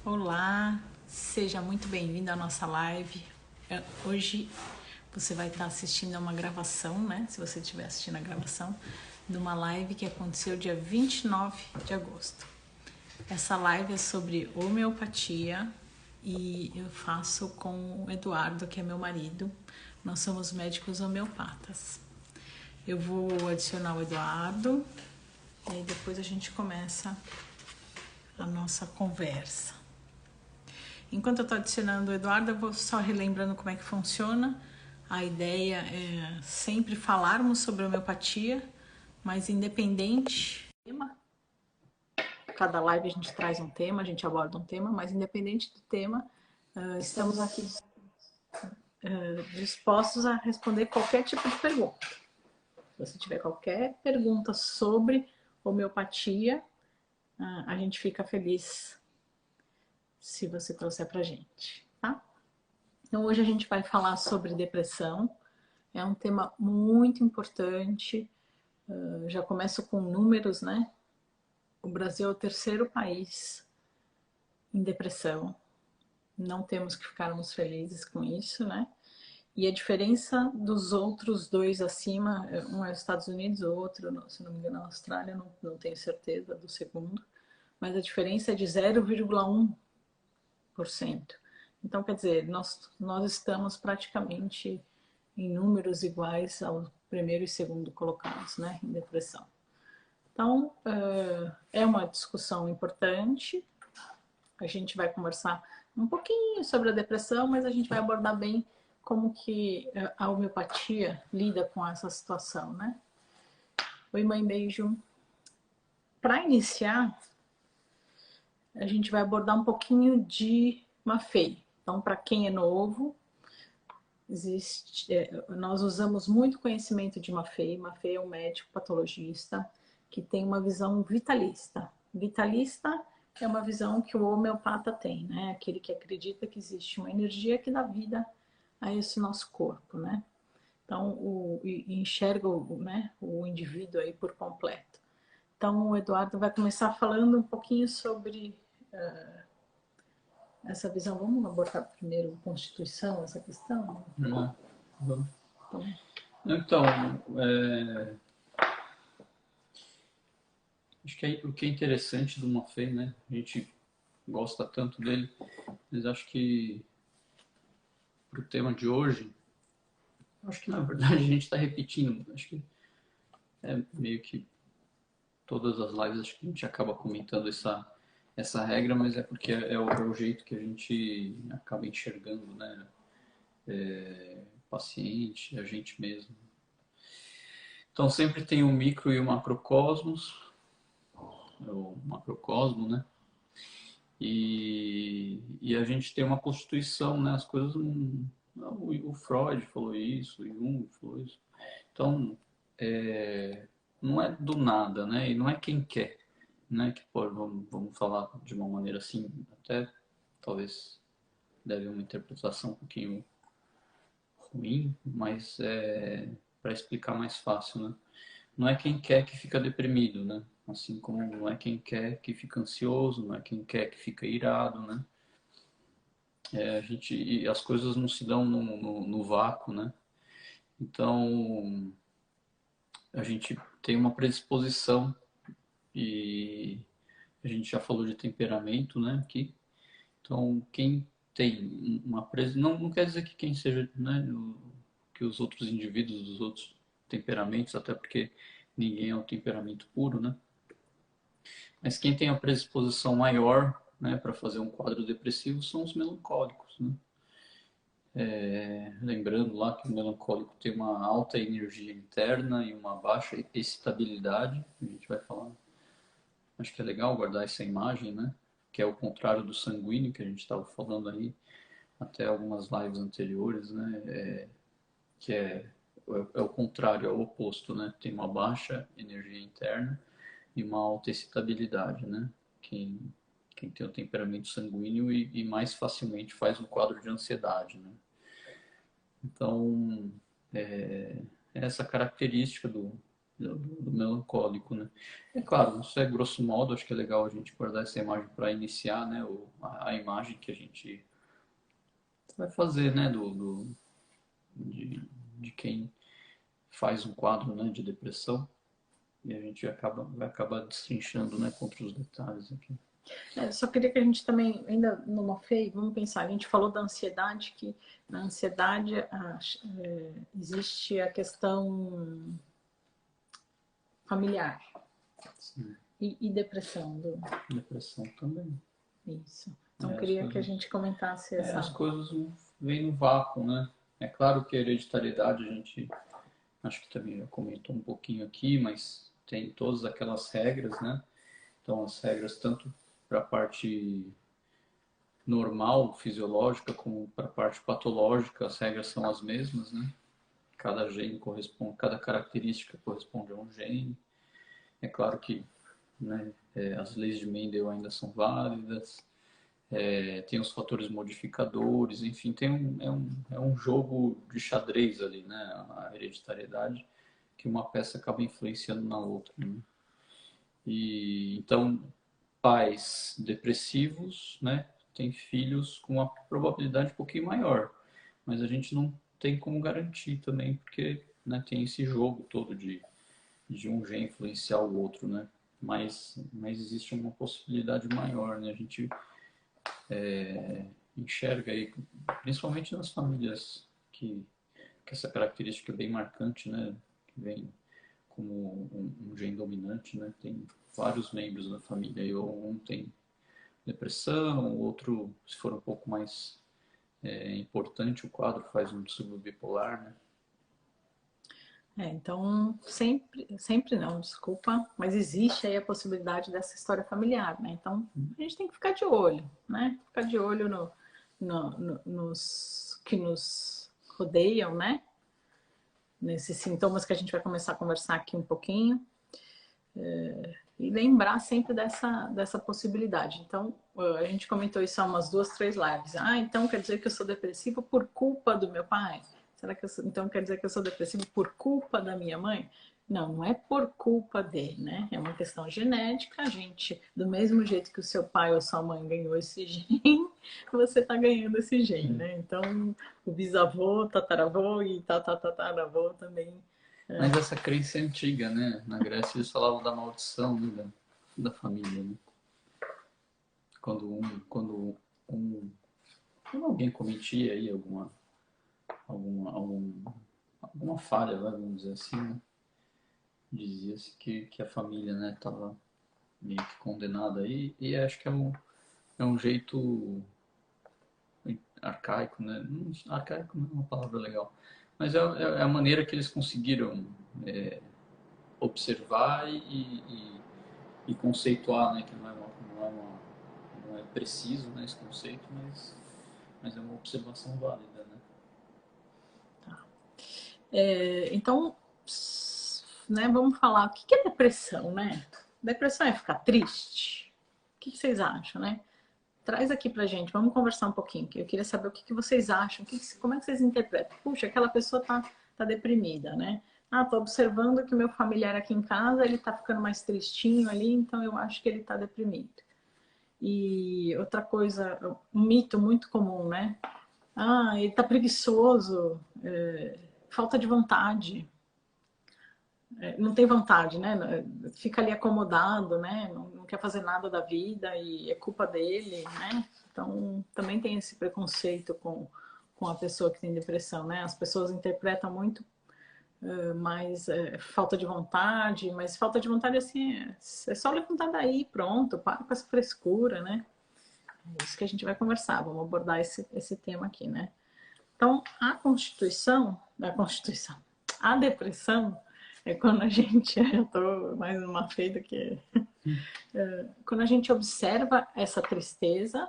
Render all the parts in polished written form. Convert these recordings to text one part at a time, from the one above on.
Olá, seja muito bem-vindo à nossa live. Hoje você vai estar assistindo a uma gravação, né? Se você estiver assistindo a gravação, de uma live que aconteceu dia 29 de agosto. Essa live é sobre homeopatia e eu faço com o Eduardo, que é meu marido. Nós somos médicos homeopatas. Eu vou adicionar o Eduardo e aí depois a gente começa a nossa conversa. Enquanto eu estou adicionando o Eduardo, eu vou só relembrando como é que funciona. A ideia é sempre falarmos sobre homeopatia, mas independente do tema, cada live a gente traz um tema, a gente aborda um tema, mas independente do tema, estamos aqui dispostos a responder qualquer tipo de pergunta. Se você tiver qualquer pergunta sobre homeopatia, a gente fica feliz se você trouxer pra gente, tá? Então hoje a gente vai falar sobre depressão. É um tema muito importante. Já começo com números, né? O Brasil é o terceiro país em depressão. Não temos que ficarmos felizes com isso, né? E a diferença dos outros dois acima, um é os Estados Unidos, o outro, se não me engano, é a Austrália, não tenho certeza do segundo, mas a diferença é de 0,1%. Então, quer dizer, nós estamos praticamente em números iguais ao primeiro e segundo colocados, né, em depressão. Então, é uma discussão importante. A gente vai conversar um pouquinho sobre a depressão, mas a gente vai abordar bem como que a homeopatia lida com essa situação, né? Oi, mãe, beijo. Para iniciar, a gente vai abordar um pouquinho de Mafei. Então, para quem é novo, nós usamos muito conhecimento de Maffei. Maffei é um médico patologista que tem uma visão vitalista. Vitalista é uma visão que o homeopata tem, né? Aquele que acredita que existe uma energia que dá vida a esse nosso corpo, né? Então, enxerga o indivíduo aí por completo. Então, o Eduardo vai começar falando um pouquinho sobre essa visão. Vamos abordar primeiro Constituição, essa questão? Não, vamos. Então, Então, acho que o que é interessante do Maffei, né? A gente gosta tanto dele, mas acho que para o tema de hoje, acho que na verdade a gente está repetindo. Acho que é meio que todas as lives, acho que a gente acaba comentando essa regra, mas é porque é o jeito que a gente acaba enxergando, né? Paciente, a gente mesmo. Então sempre tem o micro e o macrocosmos, o macrocosmo, né? E a gente tem uma constituição, né? As coisas não, o Freud falou isso, o Jung falou isso. Então, não é do nada, né? E não é quem quer, né? Que pode, vamos falar de uma maneira assim, até talvez deve uma interpretação um pouquinho ruim, mas para explicar mais fácil, né? Não é quem quer que fica deprimido, né? Assim como não é quem quer que fica ansioso, não é quem quer que fica irado, né? E as coisas não se dão no vácuo, né? Então, a gente tem uma predisposição e a gente já falou de temperamento, né, aqui. Então, quem tem uma predisposição, não quer dizer que quem seja, né, que os outros indivíduos dos outros temperamentos, até porque ninguém é um temperamento puro, né? Mas quem tem a predisposição maior, né, para fazer um quadro depressivo são os melancólicos, né? Lembrando lá que o melancólico tem uma alta energia interna e uma baixa excitabilidade. A gente vai falar. Acho que é legal guardar essa imagem, né? Que é o contrário do sanguíneo que a gente estava falando aí até algumas lives anteriores, né? Que é o contrário, é o oposto, né? Tem uma baixa energia interna e uma alta excitabilidade, né? Quem tem o temperamento sanguíneo e mais facilmente faz um quadro de ansiedade, né? Então, essa característica do melancólico, né? É claro, isso é grosso modo, acho que é legal a gente guardar essa imagem para iniciar, né? A imagem que a gente vai fazer, né? De, de quem faz um quadro, né, de depressão. E a gente vai acabar destrinchando, né, contra os detalhes aqui. Só queria que a gente também, ainda numa FEI, vamos pensar, a gente falou da ansiedade, que na ansiedade existe a questão familiar. Sim. E depressão? Depressão também. Isso. Então, queria que a gente comentasse essa... As coisas não vêm no vácuo, né? É claro que a hereditariedade, a gente, acho que também já comentou um pouquinho aqui, mas tem todas aquelas regras, né? Então, as regras tanto para a parte normal, fisiológica, como para a parte patológica, as regras são as mesmas, né? Cada gene corresponde, cada característica corresponde a um gene. É claro que, né, as leis de Mendel ainda são válidas, tem os fatores modificadores, enfim, é um jogo de xadrez ali, né? A hereditariedade, que uma peça acaba influenciando na outra, né? E então, pais depressivos, né, têm filhos com uma probabilidade um pouquinho maior, mas a gente não tem como garantir também, porque, né, tem esse jogo todo de um gene influenciar o outro, né? Mas existe uma possibilidade maior, né? A gente enxerga aí, principalmente nas famílias que essa característica é bem marcante, né? Que vem como um gene dominante, né? Tem vários membros da família e um tem depressão, o outro, se for um pouco mais importante, o quadro faz um distúrbio bipolar, né? Então, sempre não, desculpa, mas existe aí a possibilidade dessa história familiar, né? Então, a gente tem que ficar de olho, né? Ficar de olho nos que nos rodeiam, né? Nesses sintomas que a gente vai começar a conversar aqui um pouquinho. E lembrar sempre dessa possibilidade. Então, a gente comentou isso há umas 2, 3 lives. Então quer dizer que eu sou depressivo por culpa do meu pai? Será que então quer dizer que eu sou depressivo por culpa da minha mãe? Não, não é por culpa dele, né? É uma questão genética. A gente, do mesmo jeito que o seu pai ou sua mãe ganhou esse gene, você está ganhando esse gene, né? Então, o bisavô, tataravô e tataravô também. Mas essa crença é antiga, né? Na Grécia eles falavam da maldição, né? Da família, né? Quando alguém cometia aí alguma falha, vamos dizer assim, né? Dizia-se que a família, né, estava meio que condenada aí, e acho que é um jeito arcaico, né? Arcaico não é uma palavra legal, mas é a maneira que eles conseguiram observar e conceituar, né? Que não é preciso, né, esse conceito, mas é uma observação válida, né? Então, né, vamos falar, o que é depressão, né? Depressão é ficar triste? O que vocês acham, né? Traz aqui pra gente, vamos conversar um pouquinho, que eu queria saber o que vocês acham, como é que vocês interpretam? Puxa, aquela pessoa tá deprimida, né? Tô observando que o meu familiar aqui em casa, ele tá ficando mais tristinho ali, então eu acho que ele tá deprimido. E outra coisa, um mito muito comum, né? Ele tá preguiçoso, falta de vontade. Não tem vontade, né? Fica ali acomodado, né? Não quer fazer nada da vida e é culpa dele, né? Então, também tem esse preconceito com a pessoa que tem depressão, né? As pessoas interpretam muito mais falta de vontade, mas falta de vontade, assim, é só levantar daí, pronto, para com essa frescura, né? É isso que a gente vai conversar, vamos abordar esse tema aqui, né? Então, a depressão é quando a gente, eu tô mais numa feita que quando a gente observa essa tristeza,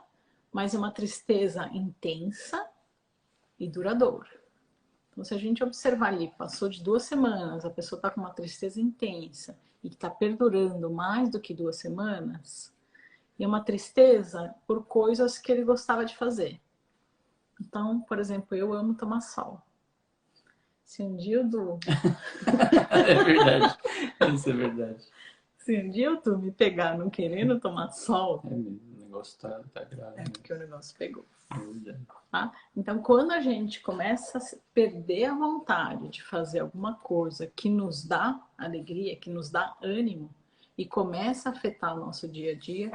mas é uma tristeza intensa e duradoura. Então, se a gente observar ali, passou de 2 semanas, a pessoa está com uma tristeza intensa e que está perdurando mais do que 2 semanas, e é uma tristeza por coisas que ele gostava de fazer. Então, por exemplo, eu amo tomar sol. Se um dia o Du, É verdade. Isso é verdade. se um dia o Du me pegar não querendo tomar sol, É mesmo, o negócio tá grave, é né? porque o negócio pegou. É verdade. Tá? Então, quando a gente começa a perder a vontade de fazer alguma coisa que nos dá alegria, que nos dá ânimo, e começa a afetar o nosso dia a dia,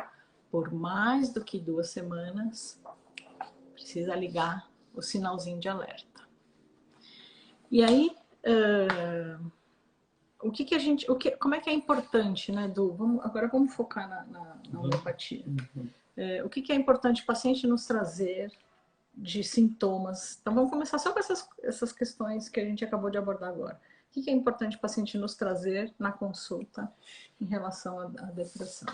por mais do que 2 semanas, precisa ligar o sinalzinho de alerta. E aí, o que a gente, como é que é importante, né, Du? Agora vamos focar na homeopatia. O que é importante o paciente nos trazer de sintomas? Então vamos começar só com essas questões que a gente acabou de abordar agora. O que é importante o paciente nos trazer na consulta em relação à depressão?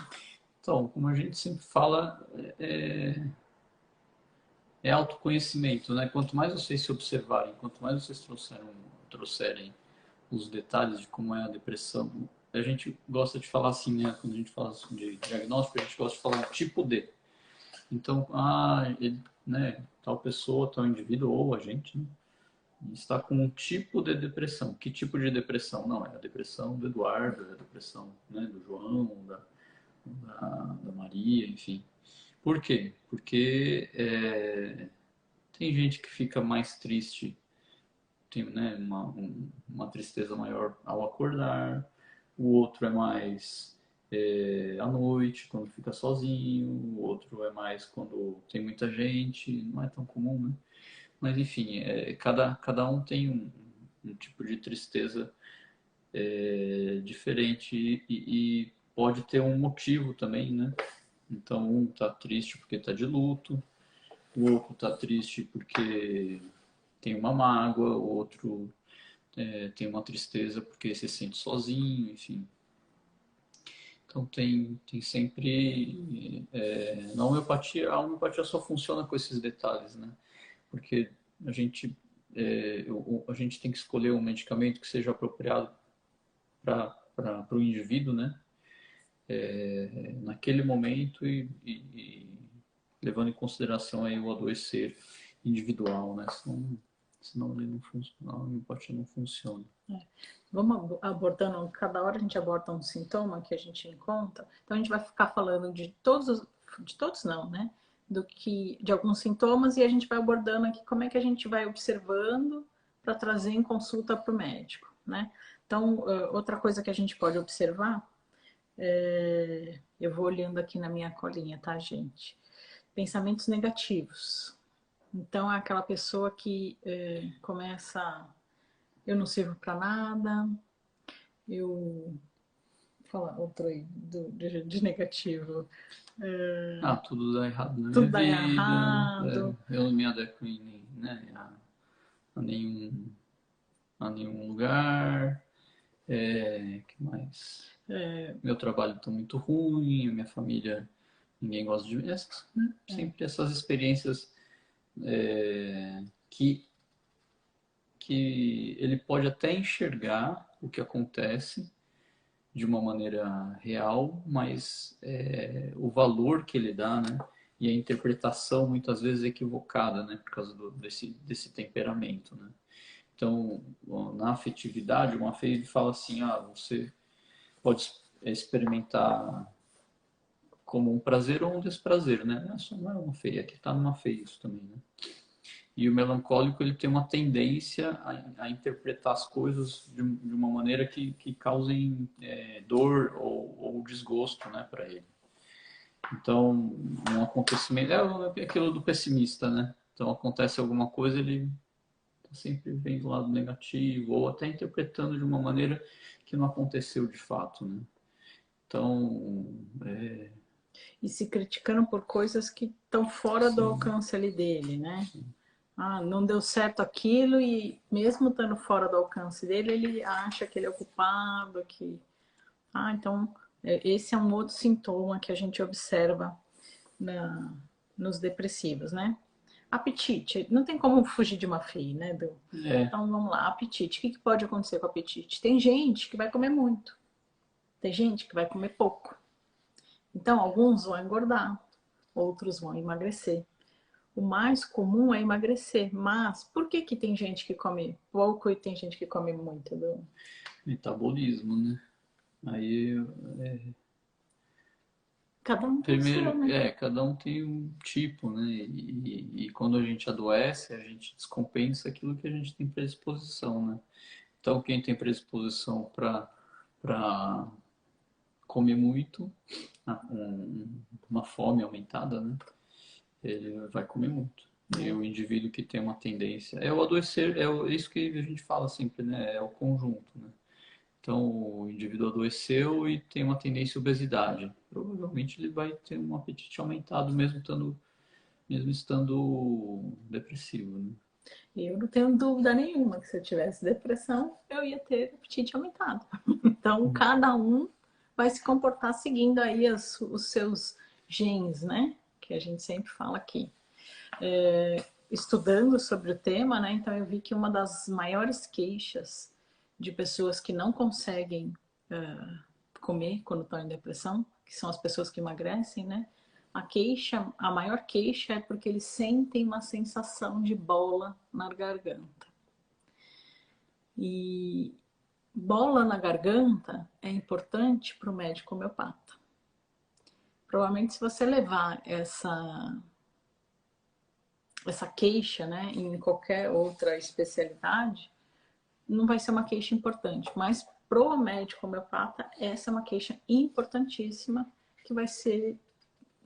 Então, como a gente sempre fala, é autoconhecimento, né? Quanto mais vocês se observarem, quanto mais vocês trouxerem os detalhes de como é a depressão, a gente gosta de falar assim, né? Quando a gente fala assim de diagnóstico, a gente gosta de falar tipo D. Então, ele, né, tal pessoa, tal indivíduo, ou a gente, né, está com um tipo de depressão. Que tipo de depressão? Não, é a depressão do Eduardo, é a depressão, né, do João, da Maria, enfim. Por quê? Porque tem gente que fica mais triste, tem, né, uma tristeza maior ao acordar, o outro é mais à noite, quando fica sozinho, o outro é mais quando tem muita gente, não é tão comum, né? Mas enfim, cada um tem um tipo de tristeza diferente e pode ter um motivo também, né? Então um tá triste porque tá de luto, o outro tá triste porque tem uma mágoa, o outro tem uma tristeza porque se sente sozinho, enfim. Então tem sempre na homeopatia, a homeopatia só funciona com esses detalhes, né? Porque a gente a gente tem que escolher um medicamento que seja apropriado para o indivíduo, né? Naquele momento e levando em consideração aí o adoecer individual, né? Senão ele não funciona, a homeopatia não funciona. Vamos abordando, cada hora a gente aborda um sintoma que a gente encontra. Então a gente vai ficar falando de todos não, né? De alguns sintomas e a gente vai abordando aqui como é que a gente vai observando para trazer em consulta para o médico, né? Então, outra coisa que a gente pode observar, eu vou olhando aqui na minha colinha, tá, gente? Pensamentos negativos. Então, é aquela pessoa que começa, eu não sirvo para nada, eu falar outro aí de negativo. Tudo dá errado na minha Tudo dá vida, errado. eu não me adequo né, a nenhum, a nenhum lugar, que mais? Meu trabalho está muito ruim, minha família, ninguém gosta de mim, né? Sempre essas experiências que, que ele pode até enxergar o que acontece de uma maneira real, mas o valor que ele dá, né? E a interpretação muitas vezes equivocada, né? Por causa desse temperamento, né? Então, na afetividade, uma vez fala assim, você pode experimentar como um prazer ou um desprazer, né? Não é uma feia, aqui está numa feia isso também, né? E o melancólico ele tem uma tendência a interpretar as coisas de uma maneira que causem dor ou desgosto, né, para ele. Então, um acontecimento é aquilo do pessimista, né? Então acontece alguma coisa, ele sempre vem do lado negativo ou até interpretando de uma maneira que não aconteceu de fato, né? Então, E se criticando por coisas que estão fora do sim, alcance ali dele, né? sim. Não deu certo aquilo e mesmo estando fora do alcance dele, ele acha que ele é o culpado, que... então esse é um outro sintoma que a gente observa na, nos depressivos, né? Apetite, não tem como fugir de uma FEI, né, Du? Então vamos lá, apetite. O que pode acontecer com o apetite? Tem gente que vai comer muito, tem gente que vai comer pouco. Então alguns vão engordar, outros vão emagrecer. o mais comum é emagrecer. Mas por que que tem gente que come pouco e tem gente que come muito? Metabolismo, né? Aí, Cada um tem o seu, primeiro, né? cada um tem um tipo, né? E quando a gente adoece, a gente descompensa aquilo que a gente tem predisposição, né? Então, quem tem predisposição para comer muito, uma fome aumentada, né? Ele vai comer muito. E o indivíduo que tem uma tendência. É o adoecer, isso que a gente fala sempre, né? É o conjunto, né? Então, o indivíduo adoeceu e tem uma tendência à obesidade. Provavelmente ele vai ter um apetite aumentado mesmo estando depressivo, né? Eu não tenho dúvida nenhuma que se eu tivesse depressão, eu ia ter apetite aumentado. Então, cada um vai se comportar seguindo aí os seus genes, né? Que a gente sempre fala aqui. Estudando sobre o tema, né? Então, eu vi que uma das maiores queixas de pessoas que não conseguem comer quando estão em depressão, que são as pessoas que emagrecem, né? A maior queixa é porque eles sentem uma sensação de bola na garganta. E bola na garganta é importante para o médico homeopata. Provavelmente se você levar essa queixa, né, em qualquer outra especialidade, não vai ser uma queixa importante, mas pro médico homeopata essa é uma queixa importantíssima que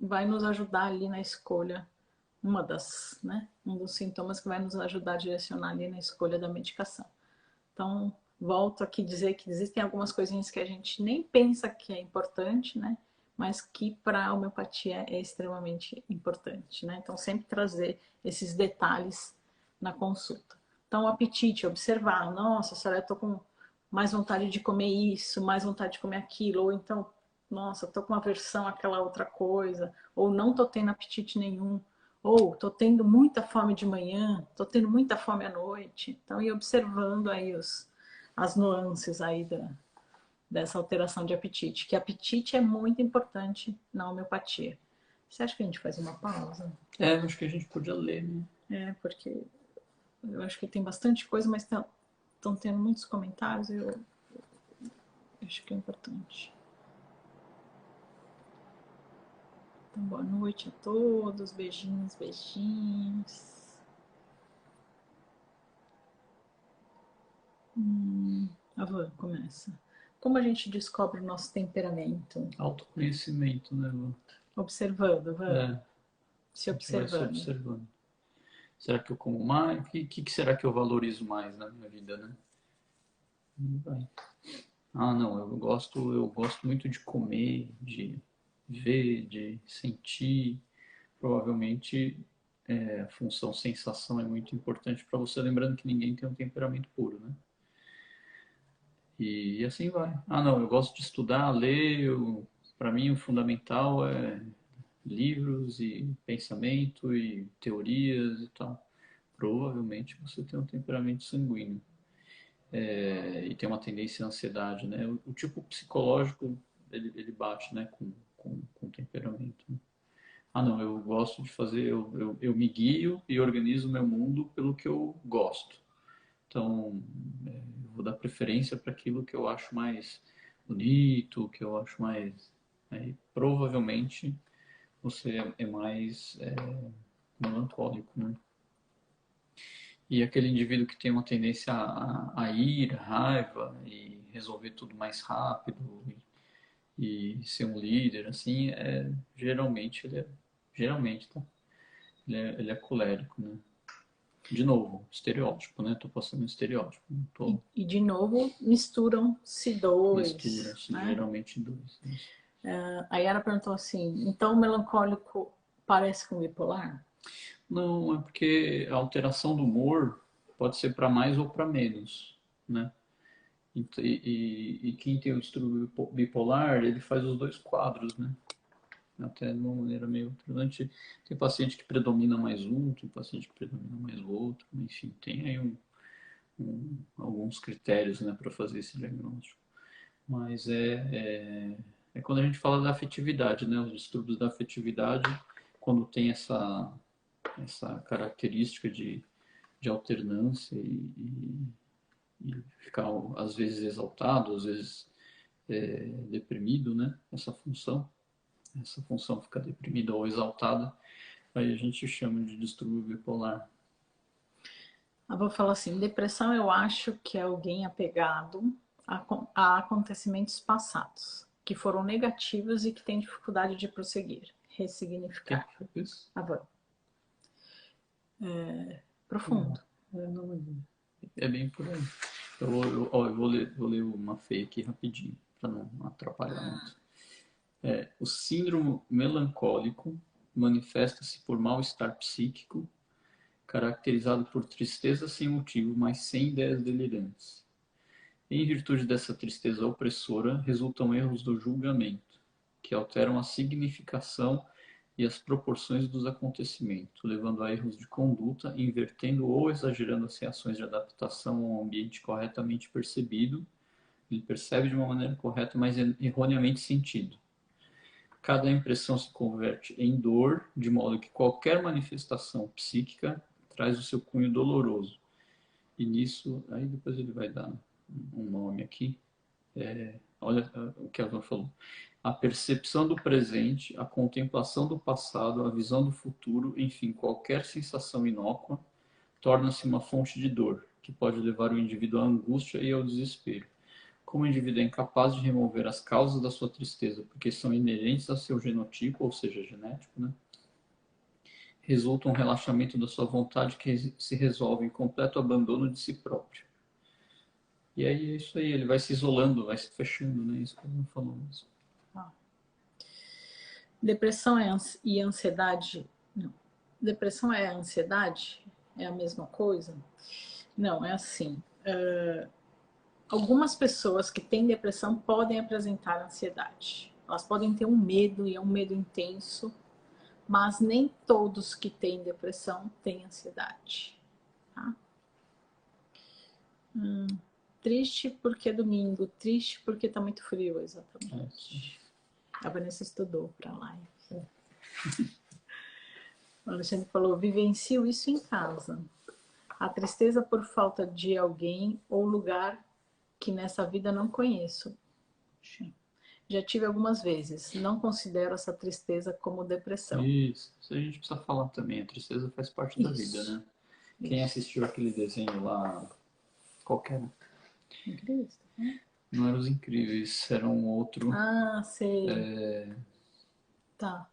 vai nos ajudar ali na escolha, um dos sintomas que vai nos ajudar a direcionar ali na escolha da medicação. Então, volto aqui a dizer que existem algumas coisinhas que a gente nem pensa que é importante, né? Mas que para a homeopatia é extremamente importante, né? Então, sempre trazer esses detalhes na consulta. Então, o apetite, observar, nossa, senhora, eu tô com mais vontade de comer isso, mais vontade de comer aquilo, ou então, nossa, tô com aversão àquela outra coisa, ou não tô tendo apetite nenhum, ou tô tendo muita fome de manhã, tô tendo muita fome à noite. Então, ir observando aí as nuances aí dessa alteração de apetite, que apetite é muito importante na homeopatia. Você acha que a gente faz uma pausa? Acho que a gente podia ler, né? Porque eu acho que tem bastante coisa, mas estão tendo muitos comentários e eu acho que é importante. Então, boa noite a todos, beijinhos, beijinhos. A Van começa. Como a gente descobre o nosso temperamento? Autoconhecimento, né, Lu? Observando, Van. A Se gente vai se observando. observando. Será que eu como mais? O que será que eu valorizo mais na minha vida, né? Vai. Ah, não, eu gosto muito de comer, de ver, de sentir. Provavelmente a função sensação é muito importante para você, lembrando que ninguém tem um temperamento puro, né? E assim vai. Ah, não, eu gosto de estudar, ler. Para mim, o fundamental é livros e pensamento e teorias e tal. Provavelmente você tem um temperamento sanguíneo e tem uma tendência à ansiedade, né? O tipo psicológico ele bate, né, com o temperamento. Né? Ah, não, eu gosto de fazer, eu me guio e organizo meu mundo pelo que eu gosto. Então, eu vou dar preferência para aquilo que eu acho mais bonito, que eu acho mais. Provavelmente você é mais melancólico, né? E aquele indivíduo que tem uma tendência a ir, raiva e resolver tudo mais rápido e ser um líder, assim, geralmente, tá? Ele é colérico, né? De novo, estereótipo, né? Tô passando um estereótipo, não tô E de novo, misturam-se dois, misturam-se né? geralmente dois. Né? A Yara perguntou assim, então o melancólico parece com bipolar? Não, é porque a alteração do humor pode ser para mais ou para menos, né? E quem tem o distúrbio bipolar, ele faz os dois quadros, né? Até de uma maneira meio alternante. Tem paciente que predomina mais um, tem paciente que predomina mais o outro, enfim, tem aí alguns critérios, né, para fazer esse diagnóstico. Mas é quando a gente fala da afetividade, né? Os distúrbios da afetividade, quando tem essa característica de alternância e ficar às vezes exaltado, às vezes deprimido, né? Essa função fica deprimida ou exaltada, aí a gente chama de distúrbio bipolar. Eu vou falar assim, depressão eu acho que é alguém apegado a acontecimentos passados, que foram negativos e que tem dificuldade de prosseguir, ressignificar. Que foi isso? Profundo. É bem por aí. Eu vou ler uma feia aqui rapidinho, para não atrapalhar muito. O síndrome melancólico manifesta-se por mal-estar psíquico, caracterizado por tristeza sem motivo, mas sem ideias delirantes. Em virtude dessa tristeza opressora, resultam erros do julgamento, que alteram a significação e as proporções dos acontecimentos, levando a erros de conduta, invertendo ou exagerando as reações de adaptação ao ambiente corretamente percebido. Ele percebe de uma maneira correta, mas erroneamente sentido. Cada impressão se converte em dor, de modo que qualquer manifestação psíquica traz o seu cunho doloroso. E nisso, aí depois ele vai dar um nome aqui. Olha o que ela falou. A percepção do presente, a contemplação do passado, a visão do futuro, enfim, qualquer sensação inócua, torna-se uma fonte de dor, que pode levar o indivíduo à angústia e ao desespero. Como o indivíduo é incapaz de remover as causas da sua tristeza, porque são inerentes ao seu genotipo, ou seja, genético, né? Resulta um relaxamento da sua vontade que se resolve em completo abandono de si próprio. E aí é isso aí, ele vai se isolando, vai se fechando, né? Isso que eu não falou mesmo. Depressão e ansiedade. Não. Depressão é ansiedade? É a mesma coisa? Não, é assim. Algumas pessoas que têm depressão podem apresentar ansiedade. Elas podem ter um medo, e é um medo intenso, mas nem todos que têm depressão têm ansiedade. Tá? Triste porque é domingo, triste porque está muito frio, exatamente. A Vanessa estudou para a live. O Alexandre falou, vivencio isso em casa. A tristeza por falta de alguém ou lugar que nessa vida não conheço. Já tive algumas vezes. Não considero essa tristeza como depressão. Isso a gente precisa falar também. A tristeza faz parte da vida, né? Quem assistiu aquele desenho lá, qualquer... Incríveis? Não eram Os Incríveis, era um outro... Ah, sei. Tá.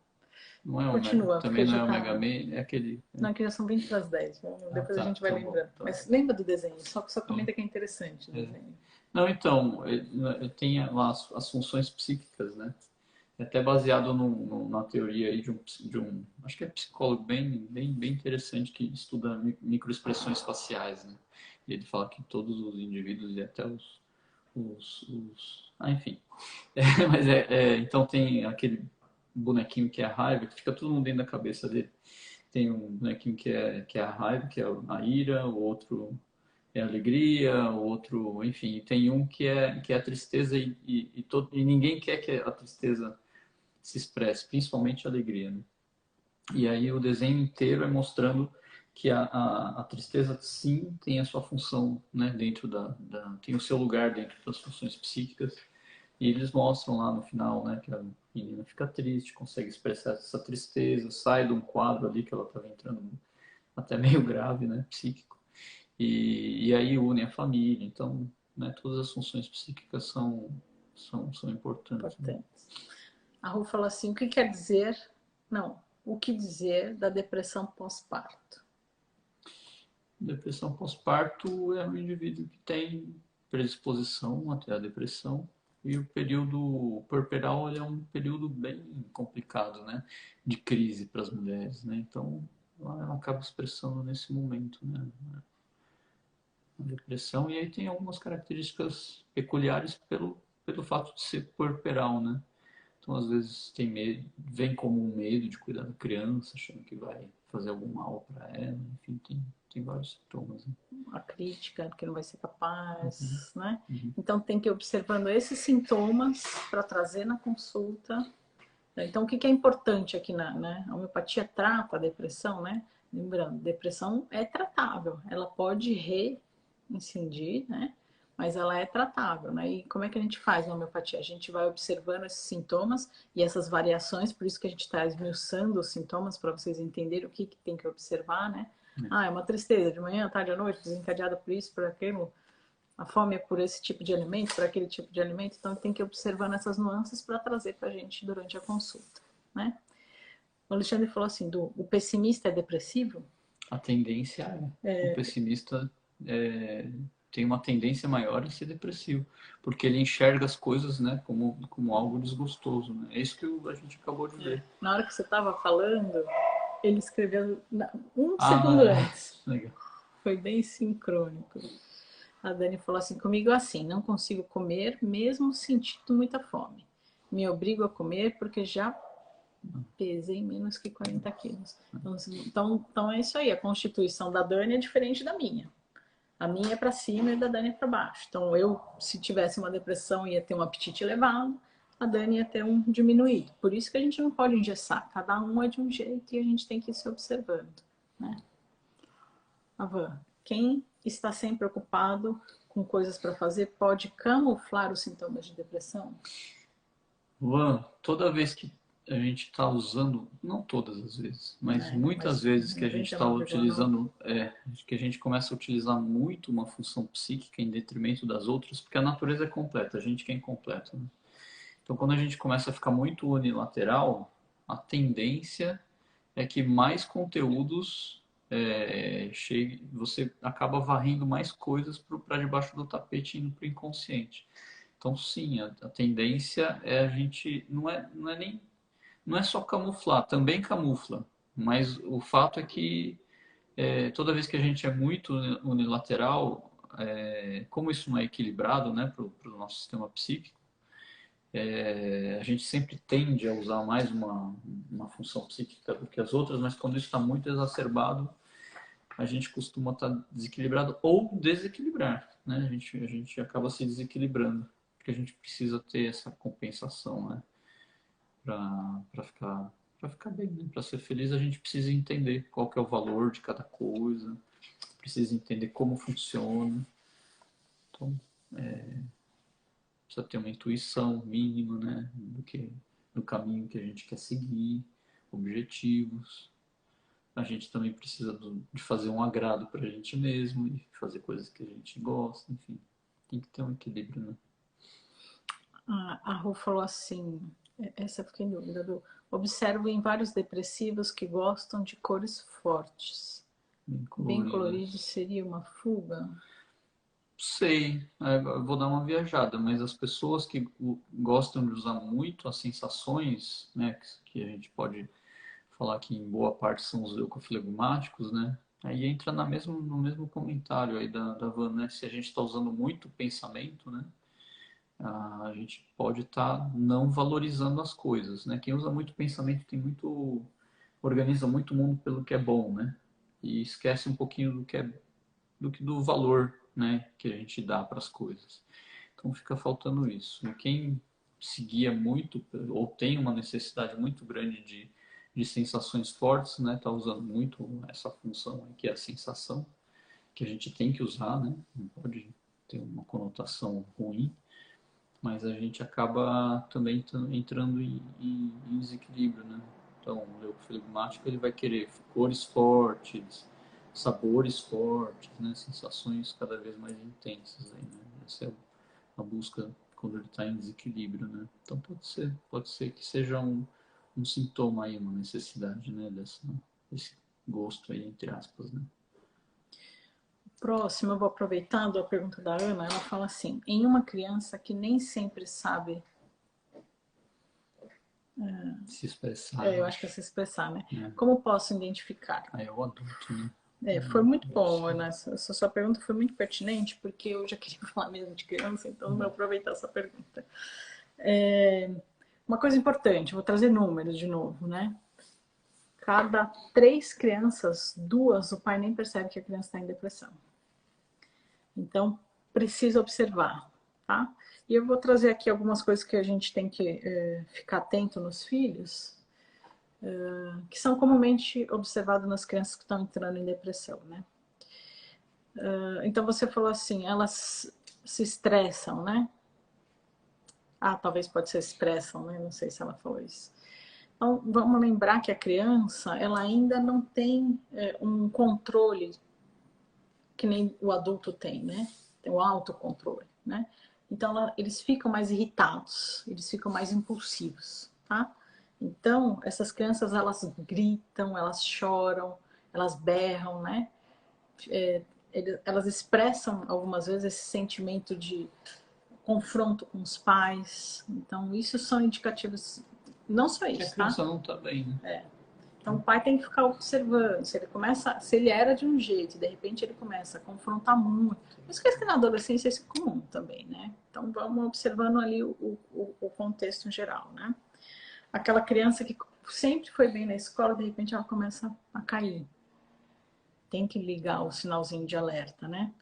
Não é Continua, também não é o tá... Mega Man, é aquele... Não, aqui já são 20 para as 10. Depois a gente vai lembrando. Bom, tá. Mas lembra do desenho, só comenta que é interessante o desenho. Não, então, tem lá as funções psíquicas, né? É até baseado na teoria aí de um, acho que é psicólogo bem interessante que estuda microexpressões faciais, né? E ele fala que todos os indivíduos e até enfim. Mas então tem aquele bonequinho que é a raiva, que fica todo mundo dentro da cabeça dele. Tem um bonequinho que é a raiva, que é a ira, o outro é a alegria, o outro, enfim, tem um que é a tristeza e ninguém quer que a tristeza se expresse, principalmente a alegria, né? E aí o desenho inteiro é mostrando que a tristeza sim tem a sua função, né, dentro tem o seu lugar dentro das funções psíquicas, e eles mostram lá no final, né, que a menina fica triste, consegue expressar essa tristeza, sai de um quadro ali que ela estava entrando até meio grave, né, psíquico, e aí une a família. Então, né, todas as funções psíquicas são importantes. Né? A Ru fala assim, o que quer dizer... Não, o que dizer da depressão pós-parto? Depressão pós-parto é um indivíduo que tem predisposição até a depressão, e o período puerperal é um período bem complicado, né, de crise para as mulheres, né? Então ela acaba expressando nesse momento, né, a depressão, e aí tem algumas características peculiares pelo fato de ser puerperal, né? Então às vezes tem medo, vem como um medo de cuidar da criança, achando que vai fazer algum mal para ela, enfim, tem vários sintomas. Né? A crítica, que não vai ser capaz, né? Então tem que ir observando esses sintomas para trazer na consulta. Então o que é importante aqui a homeopatia trata a depressão, né? Lembrando, depressão é tratável, ela pode reincidir, né? Mas ela é tratável, né? E como é que a gente faz na homeopatia? A gente vai observando esses sintomas e essas variações, por isso que a gente está esmiuçando os sintomas para vocês entenderem o que, que tem que observar, né? Ah, é uma tristeza de manhã, tarde à noite, desencadeada por isso, por aquilo. A fome é por esse tipo de alimento, por aquele tipo de alimento. Então tem que ir observando essas nuances para trazer para a gente durante a consulta, né? O Alexandre falou assim, o pessimista é depressivo? A tendência o pessimista tem uma tendência maior a ser depressivo, porque ele enxerga as coisas, né, como algo desgostoso, né? É isso que a gente acabou de ver. Na hora que você estava falando, ele escreveu um segundo antes. Legal. Foi bem sincrônico. A Dani falou assim, comigo é assim, não consigo comer mesmo sentindo muita fome. Me obrigo a comer porque já pesei menos que 40 quilos. Então é isso aí, a constituição da Dani é diferente da minha. A minha é para cima e da Dani é para baixo. Então eu, se tivesse uma depressão, ia ter um apetite elevado, a Dani ia ter um diminuído. Por isso que a gente não pode engessar. Cada um é de um jeito e a gente tem que ir se observando, né? Avan, quem está sempre ocupado com coisas para fazer pode camuflar os sintomas de depressão? Luan, toda vez que a gente está usando, não todas as vezes, mas muitas vezes que a gente está utilizando, que a gente começa a utilizar muito uma função psíquica em detrimento das outras, porque a natureza é completa, a gente que é incompleto, né? Então, quando a gente começa a ficar muito unilateral, a tendência é que mais conteúdos chegue, você acaba varrendo mais coisas para debaixo do tapete indo para o inconsciente. Então, sim, a tendência é a gente não é só camuflar, também camufla, mas o fato é que toda vez que a gente é muito unilateral, como isso não é equilibrado, né, para o nosso sistema psíquico, a gente sempre tende a usar mais uma função psíquica do que as outras, mas quando isso está muito exacerbado, a gente costuma estar desequilibrado ou desequilibrar, né? A gente acaba se desequilibrando, porque a gente precisa ter essa compensação, né? Para ficar bem, né? Para ser feliz, a gente precisa entender qual que é o valor de cada coisa, precisa entender como funciona. Então, precisa ter uma intuição mínima, né? Do caminho que a gente quer seguir, objetivos. A gente também precisa de fazer um agrado para a gente mesmo e fazer coisas que a gente gosta, enfim. Tem que ter um equilíbrio, né? A Ru falou assim, essa eu fiquei em dúvida, observo em vários depressivos que gostam de cores fortes. Bem colorido seria uma fuga? Sei, eu vou dar uma viajada, mas as pessoas que gostam de usar muito as sensações, né, que a gente pode falar que em boa parte são os leucoflegmáticos, né, aí entra no mesmo comentário aí da Van, né, se a gente está usando muito pensamento, né, a gente pode estar não valorizando as coisas, né, quem usa muito pensamento organiza muito o mundo pelo que é bom, né, e esquece um pouquinho do valor, né, que a gente dá para as coisas. Então fica faltando isso. E quem se guia muito ou tem uma necessidade muito grande de sensações fortes, né, está usando muito essa função que é a sensação, que a gente tem que usar, né, não pode ter uma conotação ruim, mas a gente acaba também entrando em desequilíbrio, né? Então, o leucoflegmático ele vai querer cores fortes, sabores fortes, né? Sensações cada vez mais intensas aí, né? Essa é a busca quando ele está em desequilíbrio, né? Então pode ser que seja um sintoma aí, uma necessidade, né? Desse gosto aí, entre aspas, né? Próximo, eu vou aproveitando a pergunta da Ana, ela fala assim, em uma criança que nem sempre sabe se expressar. eu acho que é se expressar, né? Como posso identificar? É o adulto, né? Foi muito bom, Ana. Essa sua pergunta foi muito pertinente, porque eu já queria falar mesmo de criança, então vou aproveitar essa pergunta. Uma coisa importante, vou trazer números de novo, né? Cada 3 crianças, 2, o pai nem percebe que a criança está em depressão. Então, precisa observar, tá? E eu vou trazer aqui algumas coisas que a gente tem que ficar atento nos filhos. que são comumente observados nas crianças que estão entrando em depressão, né? Então você falou assim, elas se estressam, né? Ah, talvez pode ser expressam, né? Não sei se ela falou isso. Então, vamos lembrar que a criança, ela ainda não tem um controle que nem o adulto tem, né? Tem o autocontrole, né? Então, eles ficam mais irritados, eles ficam mais impulsivos, tá? Então, essas crianças, elas gritam, elas choram, elas berram, né? Elas expressam algumas vezes esse sentimento de confronto com os pais. Então, isso são indicativos, não só Que a isso, tá? criança não está bem, né? Então o pai tem que ficar observando. Se ele era de um jeito, de repente ele começa a confrontar muito. Por isso que na adolescência isso é comum também, né? Então vamos observando ali o contexto em geral, né? Aquela criança que sempre foi bem na escola, de repente ela começa a cair. Tem que ligar o sinalzinho de alerta, né?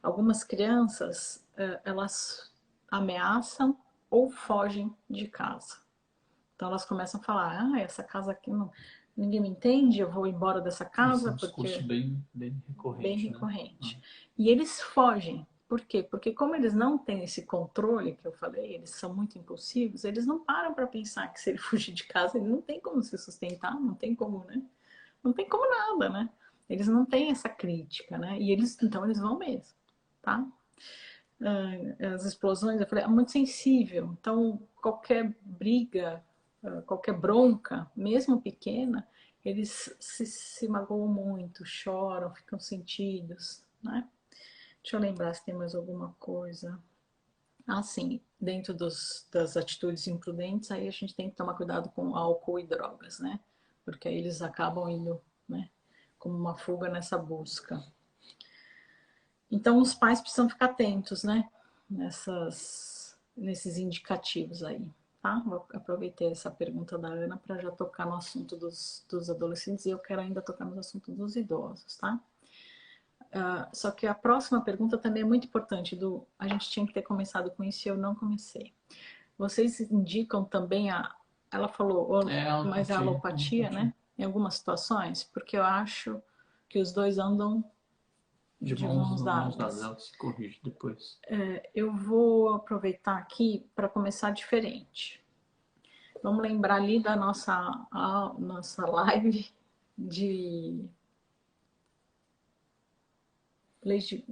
Algumas crianças, elas ameaçam ou fogem de casa. Então elas começam a falar, essa casa aqui não, ninguém me entende, eu vou embora dessa Esse é casa um porque discurso bem bem recorrente, né? recorrente. E eles fogem. Por quê? Porque como eles não têm esse controle que eu falei, eles são muito impulsivos, eles não param para pensar que se ele fugir de casa, ele não tem como se sustentar, não tem como, né? Não tem como nada, né? Eles não têm essa crítica, né? E então eles vão mesmo, tá? As explosões, eu falei, é muito sensível. Então, qualquer briga, qualquer bronca, mesmo pequena, eles se magoam muito, choram, ficam sentidos, né? Deixa eu lembrar se tem mais alguma coisa. Ah, sim, dentro das atitudes imprudentes, aí a gente tem que tomar cuidado com álcool e drogas, né? Porque aí eles acabam indo, né? Como uma fuga nessa busca. Então, os pais precisam ficar atentos, né? Nesses indicativos aí, tá? Vou aproveitar essa pergunta da Ana para já tocar no assunto dos adolescentes e eu quero ainda tocar no assunto dos idosos, tá? Só que a próxima pergunta também é muito importante. A gente tinha que ter começado com isso e eu não comecei. Vocês indicam também ela falou, É mas a alopatia, né? Em algumas situações, porque eu acho que os dois andam de de mãos, mãos mãos dadas, dadas. ela se corrige depois. Eu vou aproveitar aqui para começar diferente. Vamos lembrar ali da nossa live de leis de,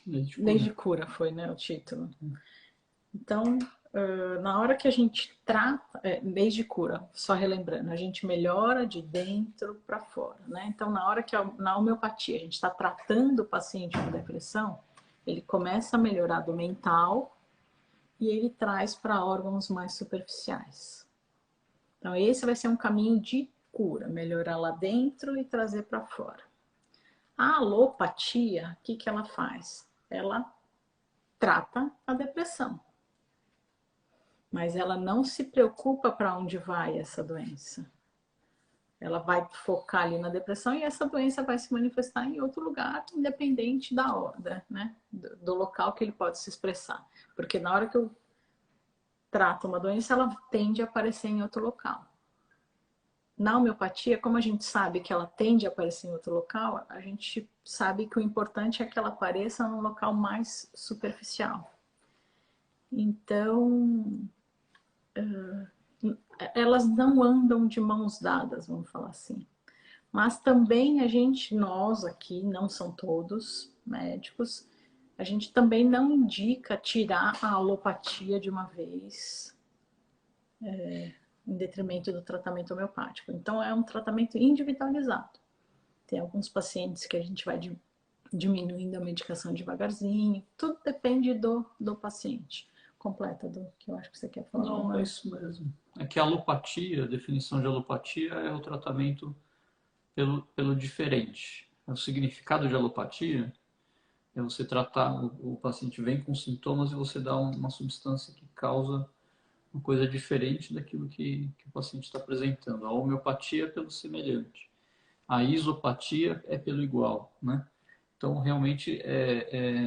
leis de cura, foi, né, o título. Então, na hora que a gente trata, leis de cura, só relembrando, a gente melhora de dentro para fora, né? Então, na hora que na homeopatia a gente está tratando o paciente com depressão, ele começa a melhorar do mental e ele traz para órgãos mais superficiais. Então, esse vai ser um caminho de cura, melhorar lá dentro e trazer para fora. A alopatia, o que ela faz? Ela trata a depressão, mas ela não se preocupa para onde vai essa doença. Ela vai focar ali na depressão e essa doença vai se manifestar em outro lugar, independente da ordem, né? Do local que ele pode se expressar. Porque na hora que eu trato uma doença, ela tende a aparecer em outro local. Na homeopatia, como a gente sabe que ela tende a aparecer em outro local, a gente sabe que o importante é que ela apareça num local mais superficial. Então, elas não andam de mãos dadas, vamos falar assim. Mas também nós aqui, não são todos médicos, a gente também não indica tirar a alopatia de uma vez, em detrimento do tratamento homeopático. Então, é um tratamento individualizado. Tem alguns pacientes que a gente vai diminuindo a medicação devagarzinho, tudo depende do paciente. Completa, do que eu acho que você quer falar. Não, é isso mesmo. É que a alopatia, a definição de alopatia é o tratamento pelo diferente. O significado de alopatia é você tratar, o paciente vem com sintomas e você dá uma substância que causa uma coisa diferente daquilo que o paciente está apresentando. A homeopatia é pelo semelhante. A isopatia é pelo igual, né? Então, realmente,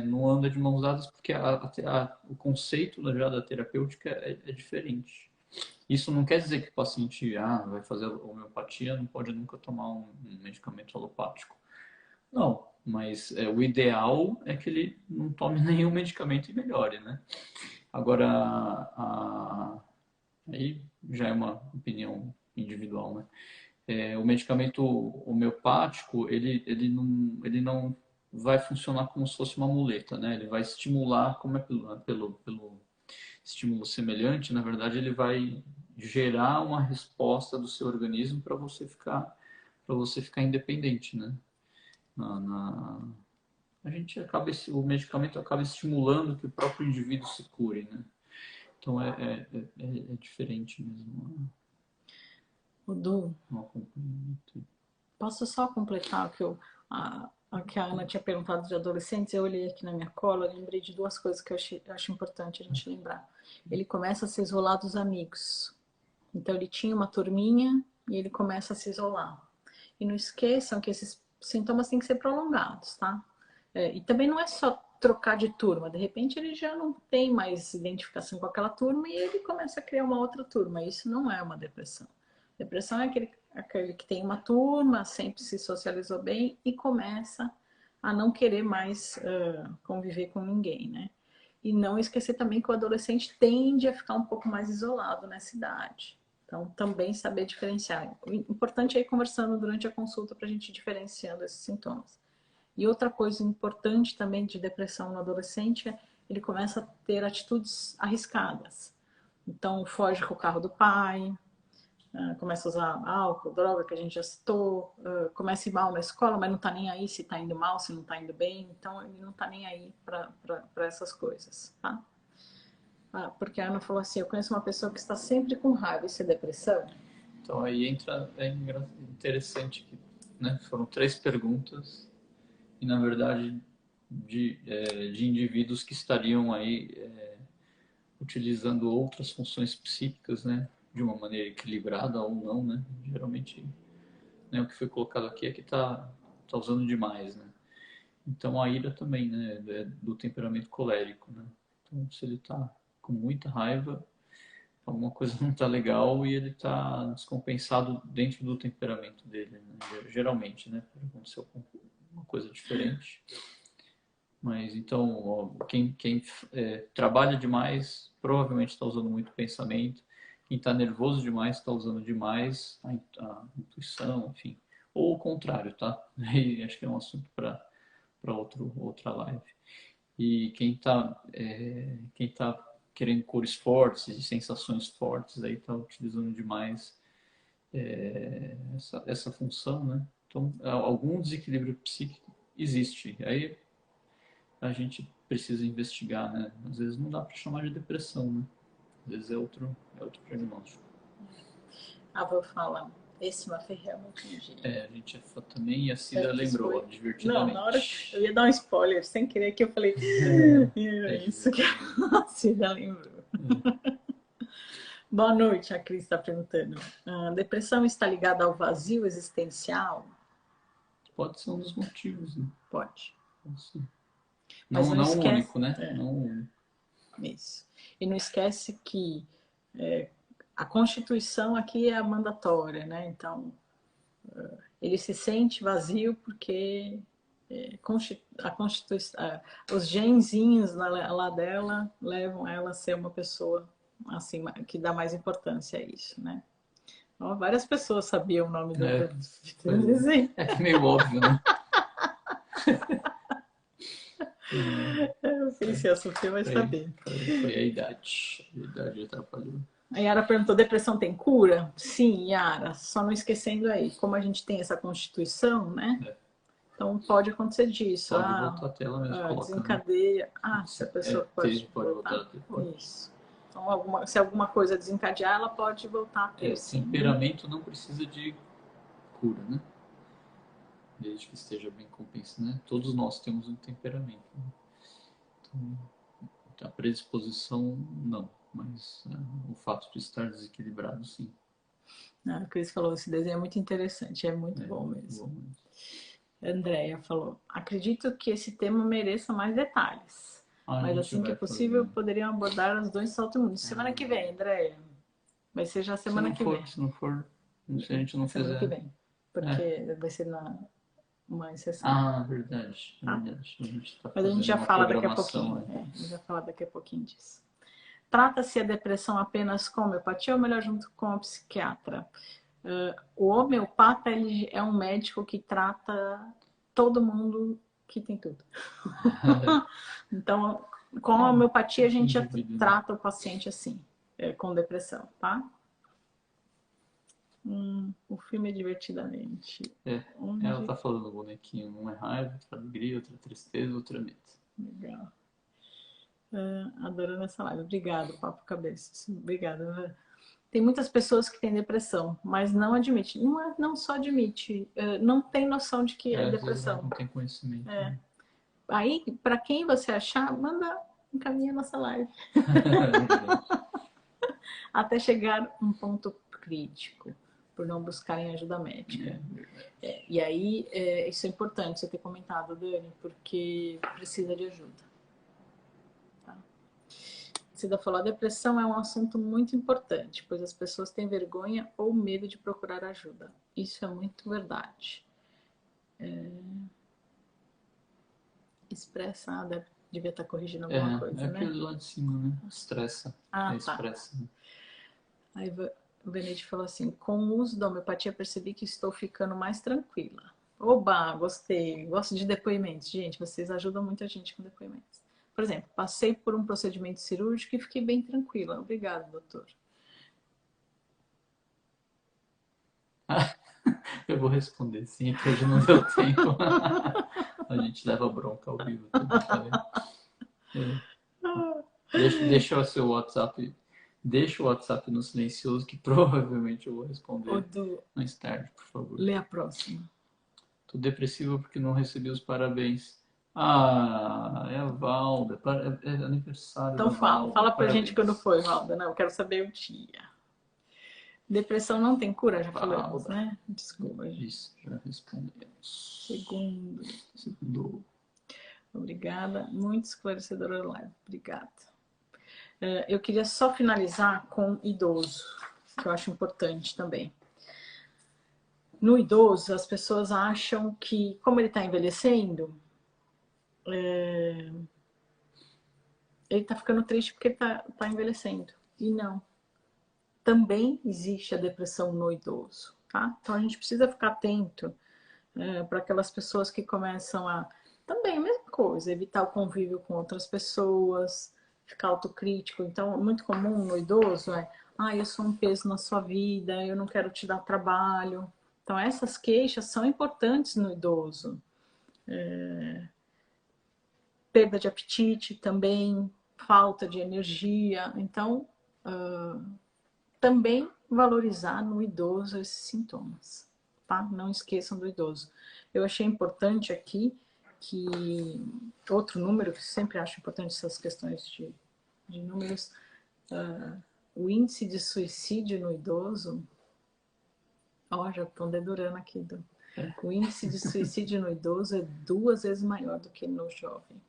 não anda de mãos dadas porque o conceito já da terapêutica é diferente. Isso não quer dizer que o paciente vai fazer homeopatia, não pode nunca tomar um medicamento alopático. Não, mas o ideal é que ele não tome nenhum medicamento e melhore, né? Agora, aí já é uma opinião individual, né? O medicamento homeopático, ele não vai funcionar como se fosse uma muleta, né? Ele vai estimular, como é pelo estímulo semelhante, na verdade, ele vai gerar uma resposta do seu organismo para você ficar independente, né? Na, na, a gente acaba o medicamento acaba estimulando que o próprio indivíduo se cure, né? Então é diferente mesmo. O Du, Um acompanhamento. posso só completar a que a Ana tinha perguntado de adolescentes? Eu olhei aqui na minha cola, lembrei de duas coisas que eu acho importante a gente lembrar. Ele começa a se isolar dos amigos. Então ele tinha uma turminha e ele começa a se isolar. E não esqueçam que esses sintomas têm que ser prolongados, tá? E também não é só trocar de turma. De repente ele já não tem mais identificação com aquela turma e ele começa a criar uma outra turma. Isso não é uma depressão. Depressão é aquele que tem uma turma, sempre se socializou bem e começa a não querer mais conviver com ninguém, né? E não esquecer também que o adolescente tende a ficar um pouco mais isolado nessa idade. Então, também saber diferenciar. O importante é ir conversando durante a consulta para a gente ir diferenciando esses sintomas. E outra coisa importante também de depressão no adolescente é ele começa a ter atitudes arriscadas. Então, foge com o carro do pai, começa a usar álcool, droga, que a gente já citou, começa a ir mal na escola, mas não está nem aí se está indo mal, se não está indo bem. Então, ele não está nem aí para essas coisas, tá? Porque a Ana falou assim, eu conheço uma pessoa que está sempre com raiva, isso é depressão? Então aí entra, interessante que, né, foram 3 perguntas e na verdade de indivíduos que estariam aí utilizando outras funções psíquicas, né, de uma maneira equilibrada ou não, né, geralmente, né, o que foi colocado aqui é que tá usando demais, né. Então a ira também, né, do temperamento colérico, né. Então se ele está com muita raiva, alguma coisa não está legal e ele está descompensado dentro do temperamento dele, né? Geralmente, né? Pode acontecer uma coisa diferente. Mas então, ó, quem trabalha demais provavelmente está usando muito pensamento. Quem está nervoso demais está usando demais a intuição, enfim. Ou o contrário, tá? Aí acho que é um assunto para outra live. E quem tá querendo cores fortes e sensações fortes, aí tá utilizando demais essa função, né? Então, algum desequilíbrio psíquico existe. Aí a gente precisa investigar, né? Às vezes não dá para chamar de depressão, né? Às vezes é outro diagnóstico. Vou falar. Esse Maferré é muito ligeiro. A gente também, e a Cida lembrou, Não, divertidamente. na hora eu ia dar um spoiler, sem querer, que eu falei, é isso que a Cida lembrou. Boa noite, a Cris está perguntando. Depressão está ligada ao vazio existencial? Pode ser um dos motivos, né? Pode. Não, não o esquece, único, né? Não o único. Isso. E não esquece que a Constituição aqui é mandatória, né? Então, ele se sente vazio porque a Constituição, os genzinhos lá dela levam ela a ser uma pessoa assim que dá mais importância a isso, né? Então, várias pessoas sabiam o nome do desenho. É meio óbvio, né? Eu não sei se a Sofia vai saber. Foi a idade. A idade atrapalhou. A Yara perguntou, depressão tem cura? Sim, Yara, só não esquecendo aí, como a gente tem essa constituição, né? Então pode acontecer disso. Pode voltar a tela mesmo, coloca, desencadeia. Né? Se a pessoa pode voltar a ter. Isso. Então, se alguma coisa desencadear, ela pode voltar a ter. Temperamento não precisa de cura, né? Desde que esteja bem compensado, né? Todos nós temos um temperamento. Né? Então, a predisposição, não. Mas o fato de estar desequilibrado, sim. A Cris falou, esse desenho é muito interessante, é muito bom mesmo. Andréia falou, acredito que esse tema mereça mais detalhes. Mas assim que possível, poderiam abordar os dois saltos mundos. Semana que vem, Andréia. Vai ser já semana que vem. Se não for, se a gente não Semana que fizer. vem. Porque vai ser uma exceção. Ah, verdade, Tá? verdade. A gente tá Mas a gente fazendo já uma fala daqui a programação pouquinho. aí. A gente vai falar daqui a pouquinho disso. Trata-se a depressão apenas com homeopatia ou melhor junto com o psiquiatra? O homeopata ele é um médico que trata todo mundo que tem tudo. Então, com a homeopatia a gente trata o paciente assim, com depressão, tá? O filme é divertidamente. Ela tá falando do bonequinho. Um é raiva, outra alegria, outra tristeza, outra medo. Legal. Adorando essa live. Obrigado, Papo Cabeça. Obrigada. Tem muitas pessoas que têm depressão, mas não admite. Não só admite, não tem noção de que é depressão. Não tem conhecimento. Né? Aí, para quem você achar, encaminha a nossa live. Até chegar um ponto crítico, por não buscarem ajuda médica. E aí, isso é importante você ter comentado, Dani, porque precisa de ajuda. Tá? Cida falou, a depressão é um assunto muito importante, pois as pessoas têm vergonha ou medo de procurar ajuda. Isso é muito verdade. Expressa, devia estar corrigindo alguma coisa, né? É aquele lá de cima, né? Estressa. Expressa. Tá. Aí o Benedito falou assim, com o uso da homeopatia percebi que estou ficando mais tranquila. Oba, gostei. Gosto de depoimentos. Gente, vocês ajudam muita gente com depoimentos. Por exemplo, passei por um procedimento cirúrgico e fiquei bem tranquila. Obrigada, doutor. Eu vou responder sim, que hoje não deu tempo. A gente leva bronca ao vivo. Deixa o seu WhatsApp. Deixa o WhatsApp no silencioso que provavelmente eu vou responder mais tarde, por favor. Lê a próxima. Tô depressiva porque não recebi os parabéns. Ah, é a Valda. É aniversário então da Valda. Fala pra gente quando foi, Valda. Não, eu quero saber o dia. Depressão não tem cura, já falamos, né? Desculpa. Isso, já respondemos. Segundo. Obrigada. Muito esclarecedora a live. Obrigada. Eu queria só finalizar com idoso, que eu acho importante também. No idoso, as pessoas acham que, como ele está envelhecendo, ele está ficando triste porque ele está envelhecendo. E não. Também existe a depressão no idoso, tá? Então a gente precisa ficar atento para aquelas pessoas que começam a... Também a mesma coisa, evitar o convívio com outras pessoas, ficar autocrítico. Então, é muito comum no idoso eu sou um peso na sua vida, eu não quero te dar trabalho. Então, essas queixas são importantes no idoso. Perda de apetite também, falta de energia. Então, também valorizar no idoso esses sintomas, tá? Não esqueçam do idoso. Eu achei importante aqui que outro número, que sempre acho importante essas questões de números, o índice de suicídio no idoso, já estão dedurando aqui, o índice de suicídio no idoso é 2 vezes maior do que no jovem.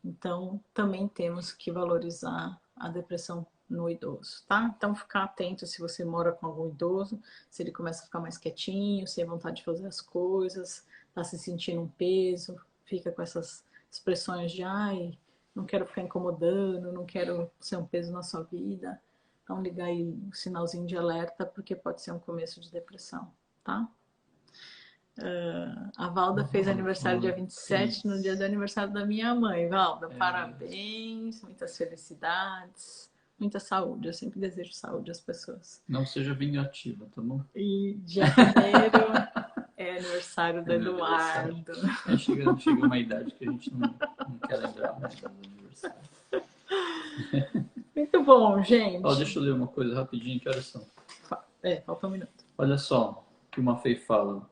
Então, também temos que valorizar a depressão no idoso, tá? Então, ficar atento se você mora com algum idoso, se ele começa a ficar mais quietinho, sem vontade de fazer as coisas, tá se sentindo um peso, fica com essas expressões de não quero ficar incomodando, não quero ser um peso na sua vida. Então, ligar aí o sinalzinho de alerta, porque pode ser um começo de depressão, tá? A Valda fez aniversário dia 27, no dia do aniversário da minha mãe. Valda, parabéns, muitas felicidades, muita saúde. Eu sempre desejo saúde às pessoas. Não seja vingativa, tá bom? E dia 1º é aniversário do Eduardo. Chega uma idade que a gente não quer lembrar mais do aniversário. Muito bom, gente. Deixa eu ler uma coisa rapidinho, que horas são? Falta um minuto. Olha só o que uma Fei fala.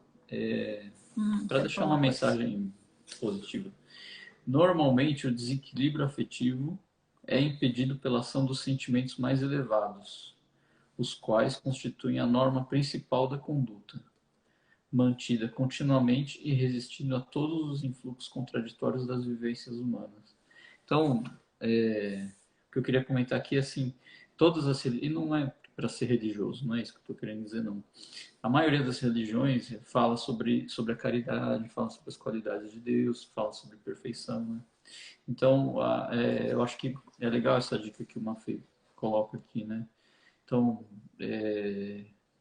Para deixar uma mensagem positiva. Normalmente, o desequilíbrio afetivo é impedido pela ação dos sentimentos mais elevados, os quais constituem a norma principal da conduta, mantida continuamente e resistindo a todos os influxos contraditórios das vivências humanas. Então, o que eu queria comentar aqui é assim, todas as... E não é para ser religioso, não é isso que eu estou querendo dizer, não. A maioria das religiões fala sobre a caridade, fala sobre as qualidades de Deus, fala sobre perfeição, né? Então, eu acho que é legal essa dica que o Mafê coloca aqui, né? Então,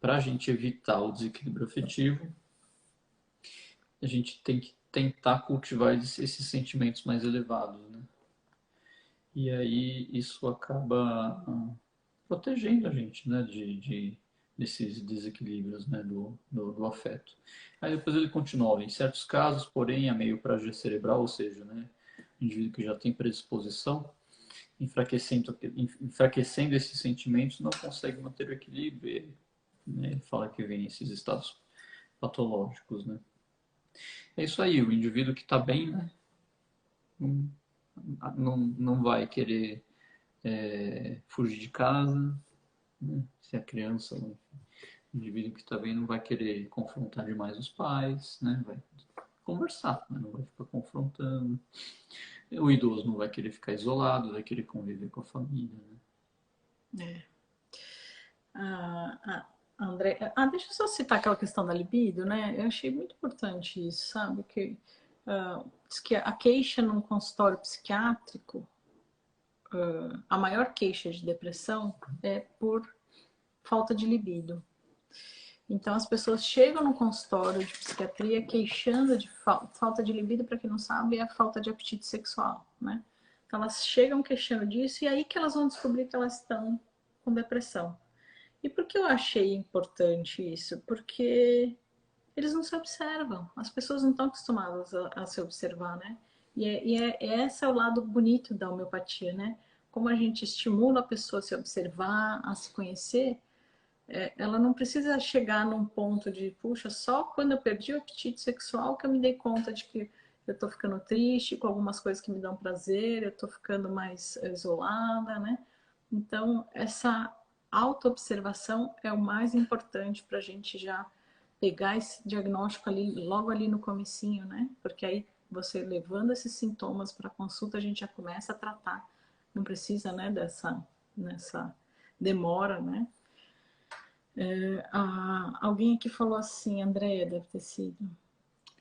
para a gente evitar o desequilíbrio afetivo, a gente tem que tentar cultivar esses sentimentos mais elevados, né? E aí isso acaba protegendo a gente, né, desses desequilíbrios, né, do afeto. Aí depois ele continua, em certos casos, porém, a meio pragia cerebral, ou seja, né, o indivíduo que já tem predisposição, enfraquecendo esses sentimentos, não consegue manter o equilíbrio, né, ele fala que vem esses estados patológicos, né. É isso aí, o indivíduo que está bem, né, não, não vai querer fugir de casa, né? Se a criança, o indivíduo que está bem, não vai querer confrontar demais os pais, né? Vai conversar, né? Não vai ficar confrontando. O idoso não vai querer ficar isolado, vai querer conviver com a família, né? André, deixa eu só citar aquela questão da libido, né? Eu achei muito importante isso, sabe? Que diz que a queixa num consultório psiquiátrico, a maior queixa de depressão é por falta de libido. Então as pessoas chegam no consultório de psiquiatria queixando de falta de libido, para quem não sabe, é a falta de apetite sexual, né? Então elas chegam queixando disso e aí que elas vão descobrir que elas estão com depressão. E por que eu achei importante isso? Porque eles não se observam, as pessoas não estão acostumadas a se observar, né? Esse é o lado bonito da homeopatia, né? Como a gente estimula a pessoa a se observar, a se conhecer, ela não precisa chegar num ponto de, puxa, só quando eu perdi o apetite sexual que eu me dei conta de que eu tô ficando triste com algumas coisas que me dão prazer, eu tô ficando mais isolada, né? Então, essa autoobservação é o mais importante para a gente já pegar esse diagnóstico ali, logo ali no comecinho, né? Porque aí você levando esses sintomas para consulta, a gente já começa a tratar. Não precisa, né, nessa demora, né? Alguém aqui falou assim, Andréia deve ter sido.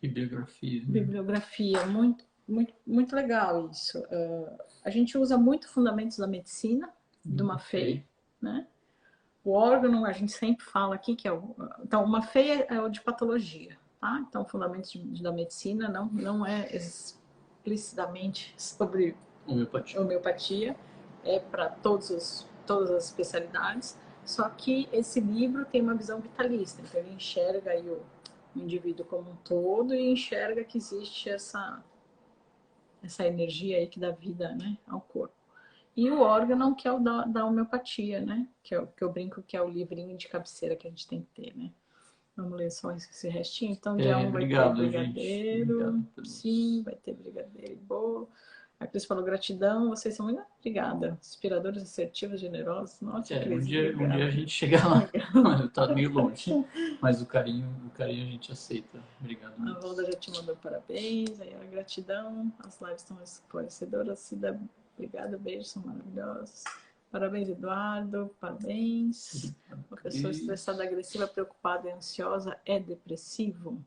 Bibliografia. Né? Bibliografia, muito, muito, muito legal isso. A gente usa muito fundamentos da medicina, do Maffei, né? O órgão, a gente sempre fala aqui que é o... Então, o Maffei é o de patologia, tá? Então, fundamentos da medicina não é explicitamente sobre homeopatia, é para todas as especialidades, só que esse livro tem uma visão vitalista, então ele enxerga aí o indivíduo como um todo e enxerga que existe essa energia aí que dá vida, né, ao corpo. E o órgão, que é o da homeopatia, né, que eu brinco que é o livrinho de cabeceira que a gente tem que ter, né. Vamos ler só esse restinho. Então, dia 1 vai ter brigadeiro. Sim, vai ter brigadeiro e bolo. A Cris falou gratidão, vocês são muito obrigada. Inspiradores, assertivos, generosos. Nossa, Cris, um dia a gente chega lá. Tá meio longe. Mas o carinho a gente aceita. Obrigado. A Valda já te mandou parabéns. Aí a gratidão. As lives estão esclarecedoras. Cida, obrigada, beijos, são maravilhosos. Parabéns, Eduardo. Parabéns. Uma pessoa estressada, agressiva, preocupada e ansiosa é depressivo?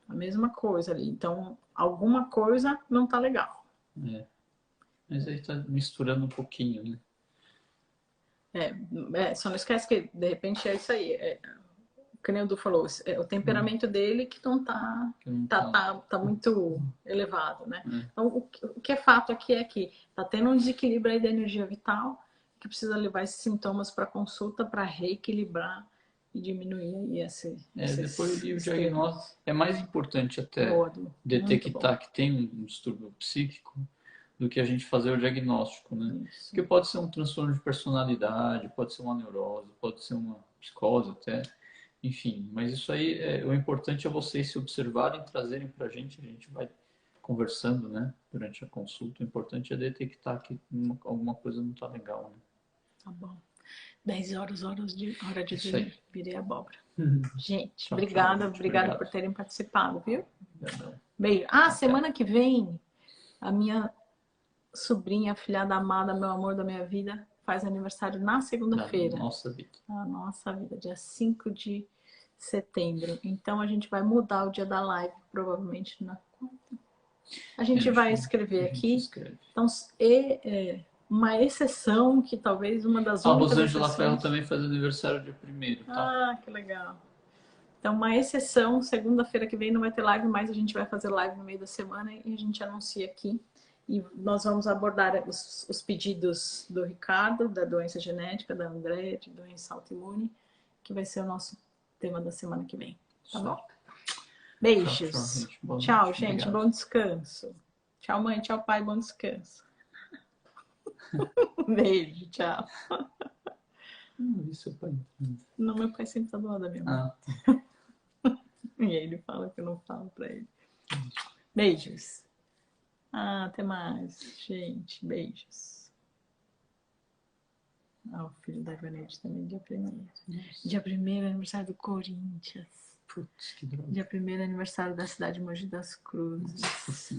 A mesma coisa ali. Então, alguma coisa não tá legal. Mas aí tá misturando um pouquinho, né? Só não esquece que, de repente, é isso aí. O que o Edu falou, o temperamento dele que não tá muito elevado, né? Então, o que é fato aqui é que tá tendo um desequilíbrio aí da energia vital, que precisa levar esses sintomas para consulta para reequilibrar e diminuir aí depois o diagnóstico é mais importante até detectar que tem um distúrbio psíquico do que a gente fazer o diagnóstico, né? Isso. Porque pode ser um transtorno de personalidade, pode ser uma neurose, pode ser uma psicose até, enfim. Mas isso aí, o importante é vocês se observarem, trazerem pra gente, a gente vai conversando, né, durante a consulta. O importante é detectar que alguma coisa não tá legal, né? Tá bom. 10 horas de virei abóbora. Gente, tchau, obrigada por terem participado, viu? Obrigado. Beijo. Semana que vem, a minha sobrinha, afilhada amada, meu amor da minha vida, faz aniversário na segunda-feira. Da nossa vida. Na nossa vida, dia 5 de setembro. Então a gente vai mudar o dia da live, provavelmente na quarta. A gente vai escrever aqui. Então, uma exceção que talvez uma das A únicas Rosângela exceções... Ferro também faz aniversário dia 1º, tá? Ah, que legal. Então, uma exceção, segunda-feira que vem não vai ter live, mas a gente vai fazer live no meio da semana e a gente anuncia aqui. E nós vamos abordar os pedidos do Ricardo, da doença genética, da Andréia, de doença autoimune, que vai ser o nosso tema da semana que vem. Tá bom? Beijos. Tchau, gente. Bom descanso. Tchau, mãe. Tchau, pai. Bom descanso. Beijo. Tchau. Não vi seu pai. Não, meu pai sempre tá do lado da minha mãe. E aí ele fala que eu não falo pra ele. Beijos. Até mais, gente. Beijos. O filho da Ivonete também, dia 1º. Dia 1º, aniversário do Corinthians. Putz, que droga. Dia 1º, aniversário da cidade de Mogi das Cruzes.